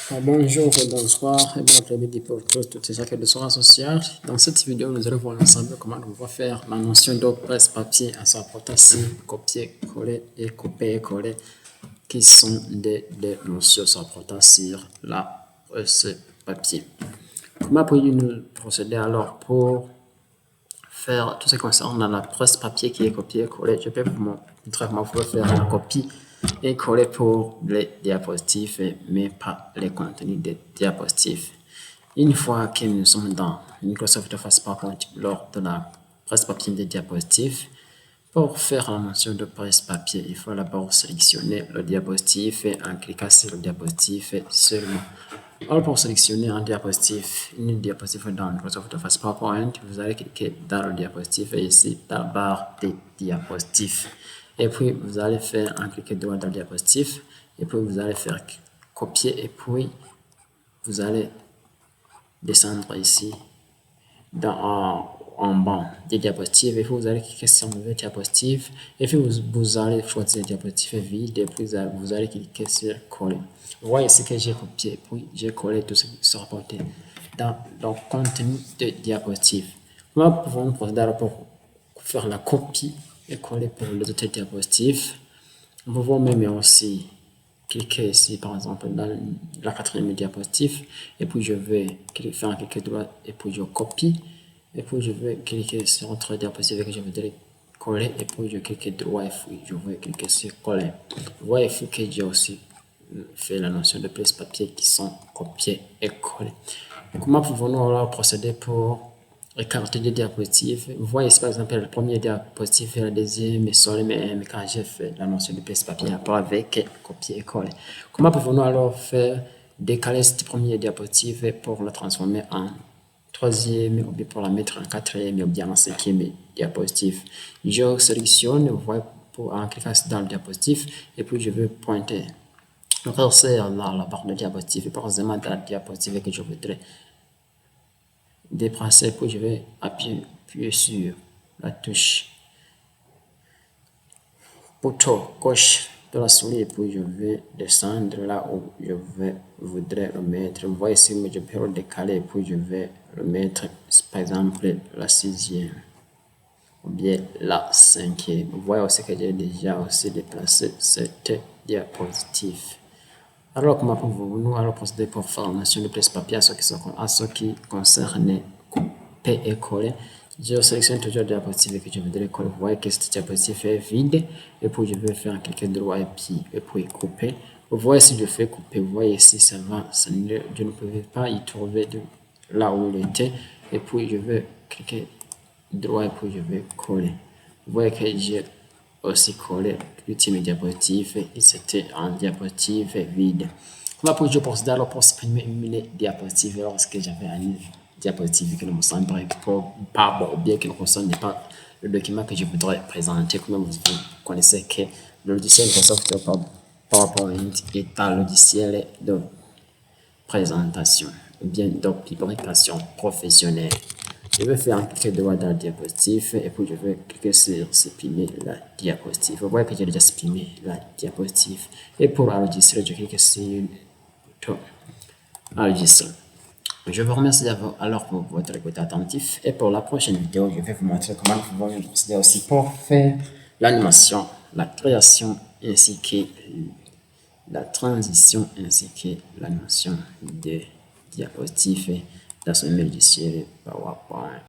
Bonjour, bonsoir et bon après-midi pour tous, toutes ces accueils de soins sociales. Dans cette vidéo, nous allons voir ensemble comment on va faire la notion de presse-papier en s'apportant ici, copier-coller et couper-coller, qui sont des notions s'apportant sur la presse-papier. Comment pourrions-nous procéder alors pour faire tout ce qui concerne la presse-papier qui est copier-coller? Je peux vous montrer comment vous pouvez faire la copie et coller pour les diapositives, mais pas les contenus des diapositives. Une fois que nous sommes dans Microsoft Office PowerPoint lors de la presse-papier des diapositives, pour faire la mention de presse-papier, il faut d'abord sélectionner le diapositive en cliquant sur le diapositive seulement. Alors pour sélectionner un diapositive, une diapositive dans Microsoft Office PowerPoint, vous allez cliquer dans le diapositive et ici dans la barre des diapositives. Et puis vous allez faire un clic droit dans le diapositive et puis vous allez faire copier et puis vous allez descendre ici en bas des diapositives et puis vous allez cliquer sur nouvelle diapositive et puis vous allez choisir diapositive vide et puis vous allez cliquer sur coller. Vous voyez ce que j'ai copié puis j'ai collé tout ce qui se rapportait dans le contenu de diapositive. Nous pouvons procéder pour faire la copie et coller pour les autres diapositives. Nous pouvons même aussi cliquer ici par exemple dans la quatrième diapositive et puis je vais faire un clic droit et puis je copie et puis je vais cliquer sur autre diapositive que je voudrais coller et puis je clique droit et puis je vais cliquer sur coller. Vous voyez que j'ai aussi fait la notion de presse-papier qui sont copiés et collés. Comment pouvons-nous alors procéder pour écarter des diapositives? Vous voyez par exemple la première diapositive et la deuxième sur les mêmes quand j'ai fait la notion de presse-papier avec copier et coller. Comment pouvons-nous alors faire décaler cette première diapositive pour la transformer en troisième ou bien pour la mettre en quatrième ou bien en cinquième diapositive? Je sélectionne, vous voyez, en cliquant dans le diapositive et puis je vais pointer le curseur dans la barre de diapositive et précisément dans la diapositive que je voudrais déplacer, puis je vais appuyer sur la touche bouton gauche de la souris et puis je vais descendre là où je voudrais le mettre. Vous voyez ici, je peux le décaler et puis je vais le mettre par exemple la sixième ou bien la cinquième. Vous voyez aussi que j'ai déjà aussi déplacé cette diapositive. Alors, comment pouvons-nous alors procéder pour faire la notion de presse-papier à ce qui concerne couper et coller? Je sélectionne toujours la diapositive que je voudrais coller. Vous voyez que cette diapositive est vide et puis je vais faire un clic droit et puis couper. Vous voyez si je fais couper, vous voyez ici ça va, je ne pouvais pas y trouver de là où il était et puis je vais cliquer droit et puis je vais coller. Vous voyez que j'ai aussi coller l'ultime diapositive et c'était en diapositive vide. Comment puis-je procéder alors pour supprimer une diapositive lorsque j'avais une diapositive qui ne me semblait pas bon, bien qu'il ne concerne pas le document que je voudrais présenter? Comme vous connaissez que le logiciel Microsoft PowerPoint est un logiciel de présentation ou bien de publication professionnelle. Je vais faire un clic droit dans la diapositive et puis je vais cliquer sur supprimer la diapositive. Vous voyez que j'ai déjà supprimé la diapositive. Et pour enregistrer, je clique sur enregistrer. Je vous remercie alors pour votre écoute attentif et pour la prochaine vidéo, je vais vous montrer comment nous pouvons procéder aussi pour faire l'animation, la création ainsi que la transition ainsi que l'animation des diapositives dans ce logiciel PowerPoint.